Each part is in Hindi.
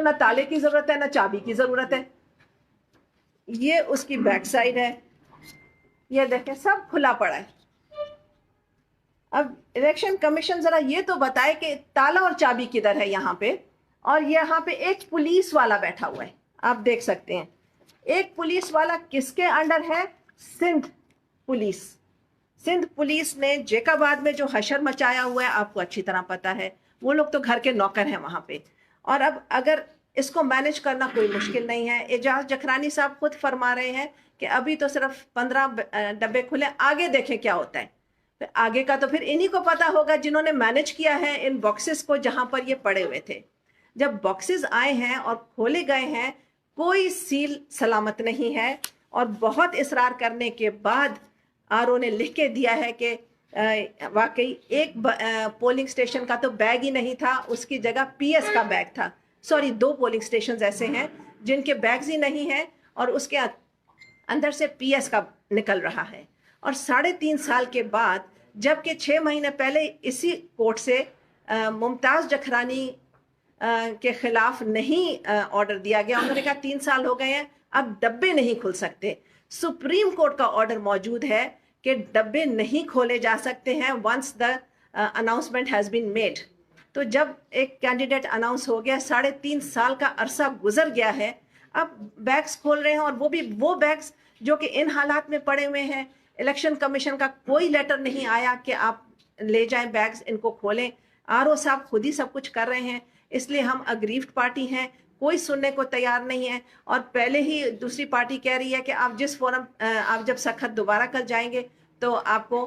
तो ना ताले की जरूरत है ना चाबी की जरूरत है। ये उसकी बैक साइड है, ये देखें सब खुला पड़ा है। अब इलेक्शन कमीशन जरा ये तो बताए कि ताला और चाबी किधर है यहाँ पे। और यहाँ पे एक पुलिस वाला बैठा हुआ है, आप देख सकते हैं। एक पुलिस वाला किसके अंडर है? सिंध पुलिस। सिंध पुलिस ने जेकाबाद में जो हशर मचाया हुआ है आपको अच्छी तरह पता है। वो लोग तो घर के नौकर हैं वहां पे। और अब अगर इसको मैनेज करना कोई मुश्किल नहीं है। एजाज जखरानी साहब खुद फरमा रहे हैं कि अभी तो सिर्फ 15 डब्बे खुले, आगे देखें क्या होता है। तो आगे का तो फिर इन्हीं को पता होगा जिन्होंने मैनेज किया है इन बॉक्सेस को जहां पर ये पड़े हुए थे। जब बॉक्सेस आए हैं और खोले गए हैं, कोई सील सलामत नहीं है। और बहुत इसरार करने के बाद आरओ ने लिख के दिया है कि वाकई एक पोलिंग स्टेशन का तो बैग ही नहीं था, उसकी जगह पीएस का बैग था। सॉरी, 2 पोलिंग स्टेशन ऐसे हैं जिनके बैग्स ही नहीं है और उसके अंदर से पीएस का निकल रहा है। और 3.5 साल के बाद, जबकि 6 महीने पहले इसी कोर्ट से मुमताज जखरानी के खिलाफ नहीं ऑर्डर दिया गया, उन्होंने कहा 3 साल हो गए हैं, अब डब्बे नहीं खुल सकते। सुप्रीम कोर्ट का ऑर्डर मौजूद है कि डब्बे नहीं खोले जा सकते हैं once the announcement has been made. तो जब एक कैंडिडेट अनाउंस हो गया, 3.5 साल का अरसा गुजर गया है, अब बैग्स खोल रहे हैं। और वो भी वो बैग्स जो कि इन हालात में पड़े हुए हैं। इलेक्शन कमीशन का कोई लेटर नहीं आया कि आप ले जाएं बैग्स, इनको खोलें। आरओ साहब खुद ही सब कुछ कर रहे हैं। इसलिए हम अग्रीव्ड पार्टी हैं, कोई सुनने को तैयार नहीं है। और पहले ही दूसरी पार्टी कह रही है कि आप जिस फोरम आप जब सख्त दोबारा कल जाएंगे तो आपको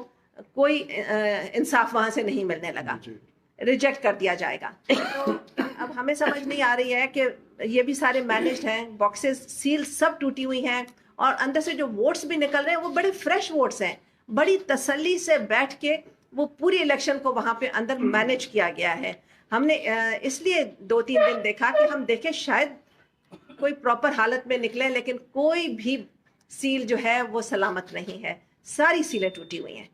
कोई इंसाफ वहां से नहीं मिलने लगा, रिजेक्ट कर दिया जाएगा। तो अब हमें समझ नहीं आ रही है कि ये भी सारे मैनेज्ड हैं, बॉक्सेस सील सब टूटी हुई हैं और अंदर से जो वोट्स भी निकल रहे हैं वो बड़े फ्रेश वोट्स हैं। बड़ी तसल्ली से बैठ के वो पूरी इलेक्शन को वहां पे अंदर मैनेज किया गया है। हमने इसलिए 2-3 दिन देखा कि हम देखें शायद कोई प्रॉपर हालत में निकले, लेकिन कोई भी सील जो है वो सलामत नहीं है, सारी सीलें टूटी हुई हैं।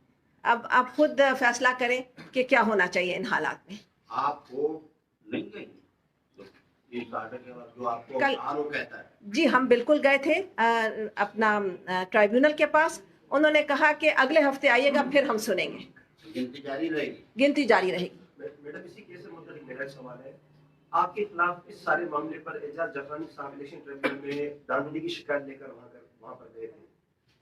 अब आप खुद फैसला करें कि क्या होना चाहिए इन हालात में। आपको नहीं गई इस आर्डर के बाद जो आपको कल आरोप कहता है? जी, हम बिल्कुल गए थे अपना ट्राइब्यूनल के पास। उन्होंने कहा कि अगले हफ्ते आइएगा, फिर हम सुनेंगे। गिनती जारी रहेगी? गिनती जारी रहेगी। मैडम, इसी केस से मुताल्लिक मेरा एक सवाल है। आपके खिलाफ इस सारे मामले पर एजाज जफरानी साहब इलेक्शन ट्रिब्यूनल में धांधली की शिकायत लेकर वहां पर गए थे।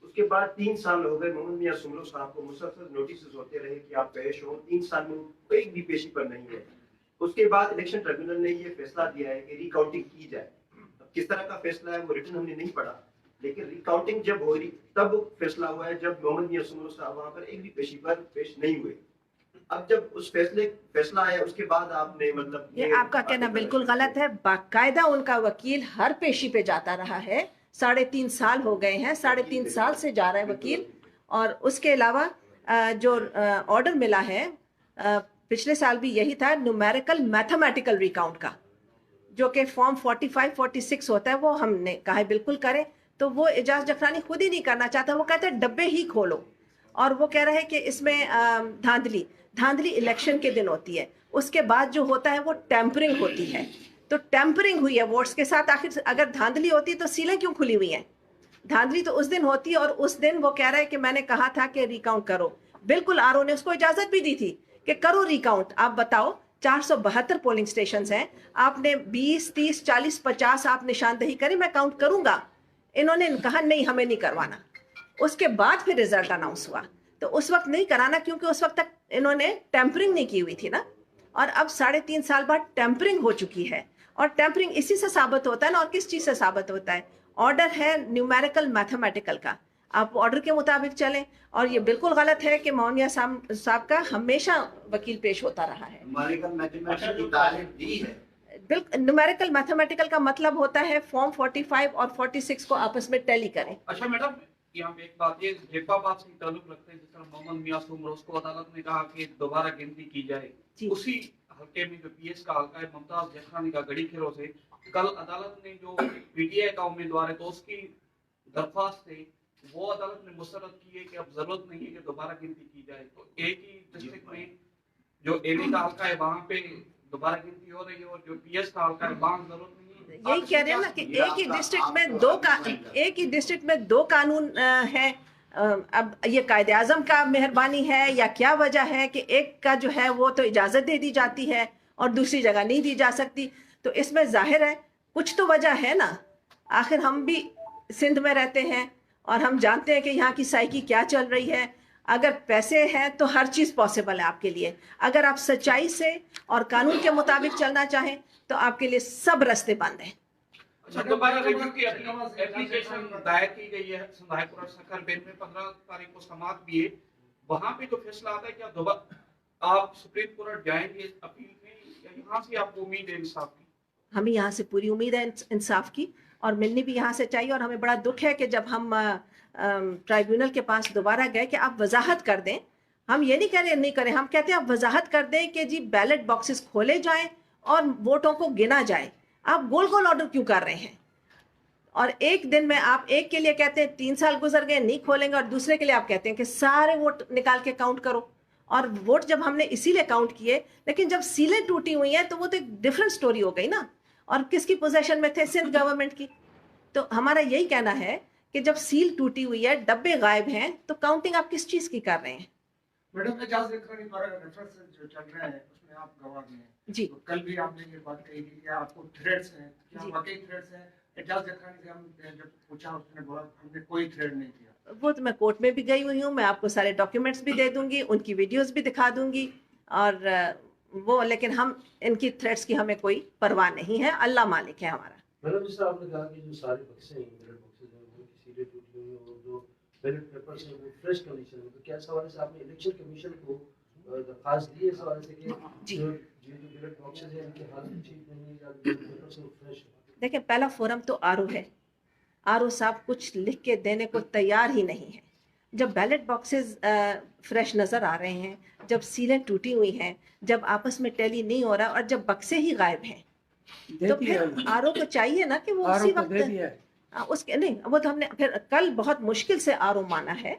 उसके बाद 3 साल हो गए, मोहम्मद मियां सुमरो साहब को मुसलसल नोटिस होते रहे कि आप पेश हो। 3 साल में एक भी पेशी पर नहीं है। उसके बाद इलेक्शन ट्रिब्यूनल ने ये फैसला दिया है कि रिकाउंटिंग की जाए। किस तरह का फैसला है वो रिटर्न हमने नहीं पढ़ा, लेकिन रिकाउंटिंग जब हो रही तब फैसला हुआ है जब मोहम्मद मियां सुमरो साहब वहां पर एक भी पेशी पर पेश नहीं हुए। अब जब उस फैसला आया उसके बाद आपने मतलब ये आपका कहना बिल्कुल गलत है। बाकायदा उनका वकील हर पेशी पे जाता रहा है। 3.5 साल हो गए हैं, 3.5 साल से जा रहा है वकील। और उसके अलावा जो ऑर्डर मिला है पिछले साल भी यही था, न्यूमेरिकल मैथमेटिकल रिकाउंट का, जो कि फॉर्म 45-46 होता है, वो हमने कहा बिल्कुल करें। तो वो एजाज जफरानी खुद ही नहीं करना चाहता, वो कहता है डब्बे ही खोलो। और वो कह रहे हैं कि इसमें धांधली इलेक्शन के दिन होती है, उसके बाद जो होता है वो टेम्परिंग होती है। तो टेम्परिंग हुई है वोट्स के साथ। आखिर अगर धांधली होती तो सीलें क्यों खुली हुई हैं? धांधली तो उस दिन होती है। और उस दिन वो कह रहा है कि मैंने कहा था कि रिकाउंट करो। बिल्कुल, आरओ ने उसको इजाजत भी दी थी कि करो रिकाउंट। आप बताओ, 472 पोलिंग स्टेशन हैं, आपने 20, 30, 40, 50 आप निशानदही करें, मैं काउंट करूंगा। इन्होंने कहा नहीं, हमें नहीं करवाना। उसके बाद फिर रिजल्ट अनाउंस हुआ, तो उस वक्त नहीं कराना क्योंकि उस वक्त तक इन्होंने टेम्परिंग नहीं की हुई थी ना। और अब 3.5 साल बाद टेम्परिंग हो चुकी है। और टेम्परिंग इसी से साबित होता है ना, और किस चीज से साबित होता है? ऑर्डर है न्यूमेरिकल मैथमेटिकल का, आप ऑर्डर के मुताबिक चलें। और ये बिल्कुल गलत है कि मोहम्मद साहब का हमेशा वकील पेश होता रहा है। न्यूमेरिकल मैथमेटिक्स की तालीम दी है? बिल्कुल, न्यूमेरिकल मैथमेटिकल का मतलब होता है फॉर्म 45 और 46 को आपस में टैली करें। अच्छा मैडम, यहाँ पे एक बात, ये जेकाबाद से ताल्लुक रखते हैं। जिस तरह मोहम्मद मियां सुमरो को अदालत ने कहा कि दोबारा गिनती की जाए, उसी हल्के में जो पीएस का हल्का है मुमताज जखरानी का गढ़ी खेरों से, कल अदालत ने जो पीटीआई का उम्मीदवार है तो उसकी दरख्वास्त थी, वो अदालत ने मुस्तरद की है कि अब जरूरत नहीं है कि दोबारा गिनती की जाए। तो एक ही डिस्ट्रिक्ट में जो एनी का हल्का है वहां पे दोबारा गिनती हो रही है और जो पीएस का हल्का है वहां जरूरत नहीं है। यही कह रहे हैं ना कि एक ही डिस्ट्रिक्ट में दो का एक ही डिस्ट्रिक्ट में दो कानून है। अब ये कायदे आजम का मेहरबानी है या क्या वजह है कि एक का जो है वो तो इजाज़त दे दी जाती है और दूसरी जगह नहीं दी जा सकती। तो इसमें जाहिर है कुछ तो वजह है ना। आखिर हम भी सिंध में रहते हैं और हम जानते हैं कि यहाँ की साइकी क्या चल रही है। अगर पैसे हैं तो हर चीज़ पॉसिबल है आपके लिए। अगर आप सच्चाई से और कानून के मुताबिक चलना चाहें तो आपके लिए सब रास्ते बंद हैं। अच्छा, दोबारा रिव्यू की एप्लीकेशन दायर की गई है संधायपुरा सकल बेंच में, 15 तारीख को समाप्त भी है। वहां पे जो फैसला आता है क्या दोबारा आप सुप्रीम कोर्ट जाएंगे अपील में, या यहाँ से आपको उम्मीद है इंसाफ की? हमें यहाँ से पूरी उम्मीद है इंसाफ की और मिलनी भी यहाँ से चाहिए। और हमें बड़ा दुख है कि जब हम ट्राइब्यूनल के पास दोबारा गए कि आप वजाहत कर दें। हम ये नहीं कह रहे नहीं करें, हम कहते हैं आप वजाहत कर दें कि जी बैलेट बॉक्सेस खोले जाएं और वोटों को गिना जाए। आप गोल गोल ऑर्डर क्यों कर रहे हैं? और एक दिन में आप एक के लिए कहते हैं 3 साल गुजर गए नहीं खोलेंगे, और दूसरे के लिए आप कहते हैं कि सारे वोट निकाल के काउंट करो। और वोट जब हमने इसीलिए काउंट किए, लेकिन जब सीलें टूटी हुई हैं तो वो तो एक डिफरेंट स्टोरी हो गई ना। और किसकी पोजीशन में थे? सिंध गवर्नमेंट की। तो हमारा यही कहना है कि जब सील टूटी हुई है, डब्बे गायब हैं, तो काउंटिंग आप किस चीज की कर रहे हैं? मैडम, एजाज जखरानी द्वारा रेफरेंस जो चल रहे हैं उसमें आप गवाह भी हैं जी। तो कल भी आपने ये बात कही थी कि आपको थ्रेड्स हैं, क्या जी। वाकई थ्रेड्स हैं? एजाज जखरानी से हमने जब पूछा उसने बोला हमने कोई थ्रेड नहीं किया। वो तो मैं कोर्ट में भी गई हुई हूँ, मैं आपको सारे डॉक्यूमेंट्स भी दे दूंगी, उनकी वीडियोस भी दिखा दूंगी। और वो लेकिन हम इनकी थ्रेट्स की हमें कोई परवाह नहीं है, अल्लाह मालिक है हमारा। मैडम, जिस तरह आपने कहा कि जो सारे बक्से हैं, बैलेट बॉक्सेस हैं, उनकी सीलें टूटी हुई हैं और जो बैलेट पेपर्स हैं वो फ्रेश कंडीशन में, तो क्या इस हवाले से आपने इलेक्शन कमीशन को दरखास्त दी है इस हवाले से कि जी। जो बैलेट बॉक्सेस हैं इनकी हालत ठीक नहीं है या बैलेट पेपर्स हैं वो फ्रेश है? देखिए, पहला फोरम तो आरओ है। आरओ साहब कुछ लिख के देने को तैयार ही नहीं है। जब बैलेट बॉक्सेस फ्रेश नज़र आ रहे हैं, जब सीलें टूटी हुई हैं, जब आपस में टैली नहीं हो रहा और जब बक्से ही गायब हैं, तो फिर आरओ को चाहिए ना कि वो उसी वक्त उसके नहीं, वो तो हमने फिर कल बहुत मुश्किल से आरओ माना है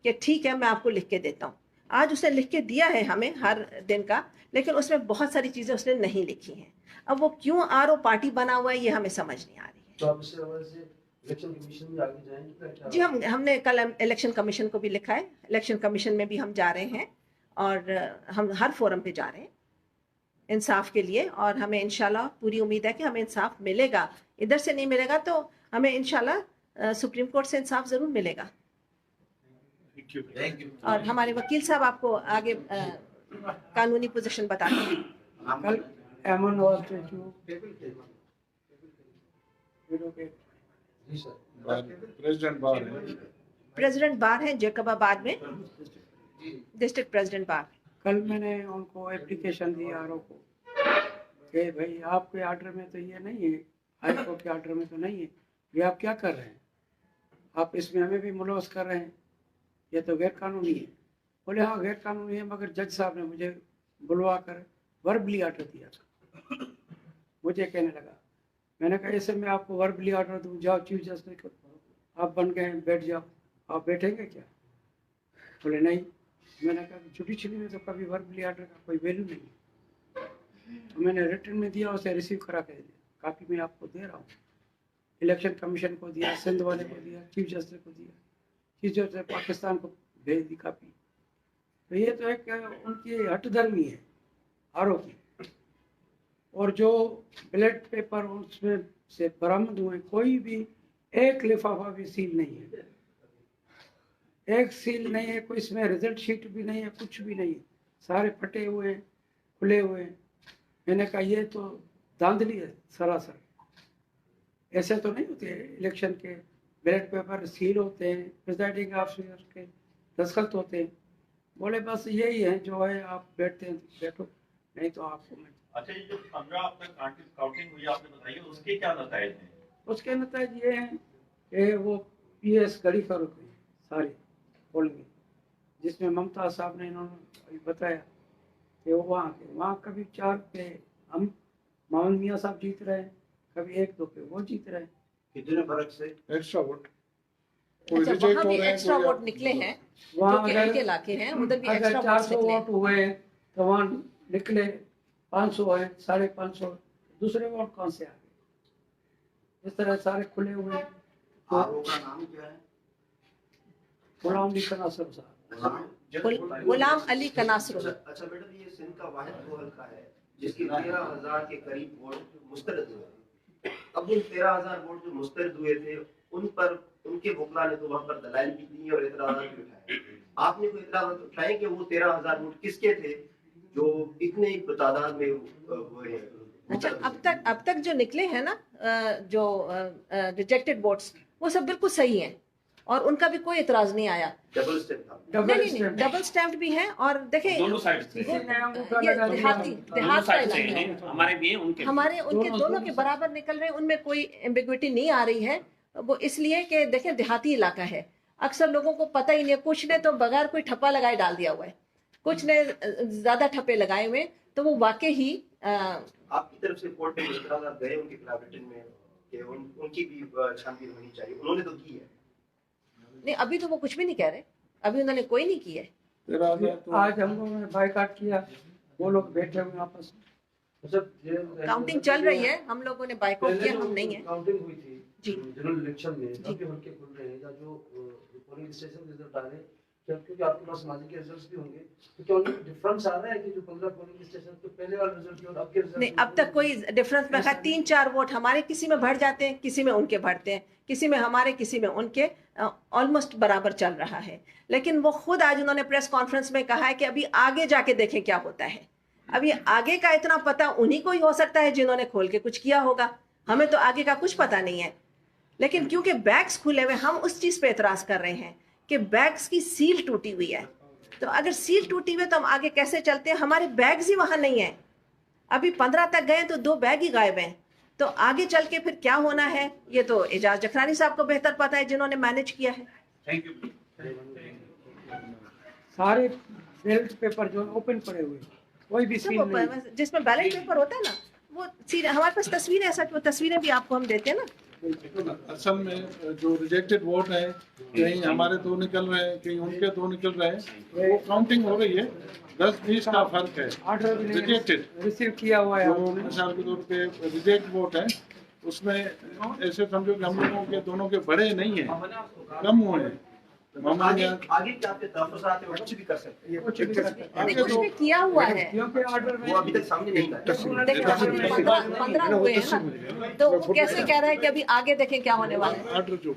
कि ठीक है मैं आपको लिख के देता हूँ। आज उसने लिख के दिया है हमें हर दिन का, लेकिन उसमें बहुत सारी चीज़ें उसने नहीं लिखी हैं। अब वो क्यों आरओ पार्टी बना हुआ है ये हमें समझ नहीं आ रही है। तो आप इससे हवाले से इलेक्शन कमीशन में आगे जाएंगे क्या? जी, हमने कल इलेक्शन कमीशन को भी लिखा है। इलेक्शन कमीशन में भी हम जा रहे हैं और हम हर फोरम पे जा रहे हैं इंसाफ के लिए। और हमें इंशाल्लाह पूरी उम्मीद है कि हमें इंसाफ मिलेगा। इधर से नहीं मिलेगा तो हमें इंशाल्लाह सुप्रीम कोर्ट से इंसाफ ज़रूर मिलेगा। Thank you. और हमारे वकील साहब आपको आगे कानूनी पोजीशन बताते हैं। कल एमन वाज जी सर। प्रेसिडेंट बार हैं जैकबाबाद में, डिस्ट्रिक्ट प्रेसिडेंट बार। कल मैंने उनको एप्लीकेशन दी आरओ को कि भाई आपके आर्डर में तो ये नहीं है, हाई कोर्ट के आर्डर में तो नहीं है, ये आप क्या कर रहे हैं? आप इसमें हमें भी मुलवस कर रहे हैं, ये तो गैर कानूनी है। बोले हाँ गैर कानूनी है, मगर जज साहब ने मुझे बुलवा कर वर्बली आर्डर दिया था। मुझे कहने लगा, मैंने कहा ऐसे मैं आपको वर्बली आर्डर दूँ, जाओ चीफ जस्टिस को आप बन गए बैठ जाओ, आप बैठेंगे क्या? बोले नहीं। मैंने कहा जुडिशरी में तो कभी वर्बली आर्डर का कोई वैल्यू नहीं है। तो मैंने रिटर्न में दिया, उसे रिसीव करा के दिया, कापी मैं आपको दे रहा हूँ। इलेक्शन कमीशन को दिया, सिंध वाले को दिया, चीफ जस्टिस को दिया, चीफ जस्टिस पाकिस्तान को भेज दी कापी। तो ये तो एक उनकी हठधर्मी है आरओ की। और जो बैलेट पेपर उसमें से बरामद हुए, कोई भी एक लिफाफा भी सील नहीं है, एक सील नहीं है, कोई इसमें रिजल्ट शीट भी नहीं है, कुछ भी नहीं है, सारे फटे हुए हैं, खुले हुए हैं। मैंने कहा ये तो धांधली है सरासर। ऐसे तो नहीं होते इलेक्शन के बैलेट पेपर, सील होते हैं, प्रिजाइडिंग ऑफिसर के दस्तखत होते हैं। बोले बस यही है जो है, आप बैठते हैं बैठो, नहीं तो आपको मैं। अच्छा, ये जो 15 अब तक काउंटिंग हुई आपने बताइए, उसके क्या नतीजे हैं? उसके नतीजे ये हैं कि वो पीएस गड़ी का रुक गए सारे पोल में, जिसमें ममता साहब ने इन्होंने अभी बताया कि वो वहाँ कभी 4 पे हम मोहम्मद मियाँ साहब जीत रहे हैं, कभी 1-2 पे वो जीत रहे हैं। कितने फर्क से? एक्स्ट्रा वोट अच्छा, वहाँ भी एक्स्ट्रा वोट निकले हैं, वहाँ जो कि इनके इलाके हैं, उधर भी अगर एक्स्ट्रा वोट 400 निकले हैं। वोट हुए तो वहाँ निकले 500 है, 550, दूसरे वोट कौन से आ गए? इस तरह सारे खुले हुए हैं। तो आरओ का नाम क्या है? गुलाम अली कनासर साहब, गुलाम अली कनासरो। अच्छा मैडम, ये सिंध का वाहिद वो हल्का है जिसके 13,000 के करीब वोट मुस्तरद हुए। अब उन 13,000 वोट जो मुस्तरद हुए थे उन पर उनके वकला ने तो वहां पर दलाइल भी दी और एतराज़ात भी उठाए। आपने कोई एतराज़ात उठाए कि वो 13,000 वोट किसके थे जो इतने ही तादाद में हुए हैं? अच्छा, अब तक जो निकले हैं ना, जो रिजेक्टेड वोट्स, वो सब बिल्कुल सही हैं और उनका भी कोई इतराज नहीं आया। डबल स्टेप था। नहीं, डबल स्टैम्प भी हैं। और देखें, दोनों साइड से किसी ने अंगूठा ये लगा दिया। देहात का साइड से इलाका है। हैं, हमारे भी हैं, उनके भी। हमारे उनके दोनों दोनों के बराबर निकल रहे हैं, उनमें कोई एम्बिग्विटी नहीं आ रही है। वो इसलिए कि देखें, देहाती इलाका है, अक्सर लोगों को पता ही नहीं है। कुछ ने तो बगैर कोई ठप्पा लगाए डाल दिया हुआ है, कुछ ने ज्यादा ठप्पे लगाए हुए, तो वो वाकई ही आपकी तरफ से कोर्ट में एतराज़ात गए उनके खिलाफ रिटन में कि उनकी भी छानबीन होनी चाहिए, उन्होंने तो की है। नहीं, अभी तो वो कुछ भी नहीं कह रहे, अभी उन्होंने कोई नहीं की है। आज हम लोगों ने बाइकाट किया, वो लोग बैठे हुए आपस में। अच्छा, काउंटिंग चल रही है, हम लोगों ने बाइकआउट किया, हम नहीं है। काउंटिंग हुई थी जी। जनरल इलेक्शन में, अभी हल्के खुल रहे हैं या जो पोलिंग स्टेशन रिजल्ट आ रहे हैं, क्योंकि आपके पास सामाजिक रिजल्ट्स भी होंगे, तो क्या उनमें डिफरेंस आ रहा है कि जो 15 पोलिंग स्टेशन तो पहले वाले रिजल्ट और अब के रिजल्ट? नहीं, अब तक कोई डिफरेंस में 3-4 वोट हमारे किसी में बढ़ जाते हैं, किसी में उनके बढ़ते हैं, किसी में हमारे किसी में उनके, ऑलमोस्ट बराबर चल रहा है। लेकिन वो खुद आज उन्होंने प्रेस कॉन्फ्रेंस में कहा है कि अभी आगे जाके देखें क्या होता है। अभी आगे का इतना पता उन्हीं को ही हो सकता है जिन्होंने खोल के कुछ किया होगा, हमें तो आगे का कुछ पता नहीं है। लेकिन क्योंकि बैग्स खुले हुए, हम उस चीज पे एतराज कर रहे हैं कि बैग्स की सील टूटी हुई है। तो अगर सील टूटी हुई है तो हम आगे कैसे चलते हैं? हमारे बैग्स ही वहां नहीं है। अभी 15 तक गए तो 2 बैग ही गायब हैं। तो आगे चल के फिर क्या होना है, ये तो एजाज जखरानी साहब को बेहतर पता है, जिन्होंने मैनेज किया है। Thank you. सारे बैलेट पेपर जो ओपन पड़े हुए, कोई भी सील नहीं। जिसमें बैलेट पेपर होता है ना, वो हमारे पास तस्वीरें हैं, सच वो तस्वीरें भी आपको हम देते हैं ना। असल में जो रिजेक्टेड वोट है, कहीं हमारे 2 निकल रहे हैं, कहीं उनके 2 निकल रहे हैं, वो काउंटिंग हो रही है। 10-20 का फर्क है। ऑर्डर भी रिजेक्टेड रिसीव किया हुआ है। जो मिसाल के तौर पे रिजेक्ट वोट है, उसमें ऐसे समझो कि हम लोगों के दोनों के बड़े नहीं है, कम हुए हैं। आगे क्या आपके तहफ़्फ़ुज़ात हैं, वो कुछ भी कर सकते हैं। कुछ भी कर सकते हैं। कुछ भी किया हुआ है, क्योंकि ऑर्डर में वो अभी तक सामने नहीं आया। देखिए 15 हुए हैं ना, तो वो कैसे कह रहे हैं कि अभी आगे देखें क्या होने वाला है। ऑर्डर जो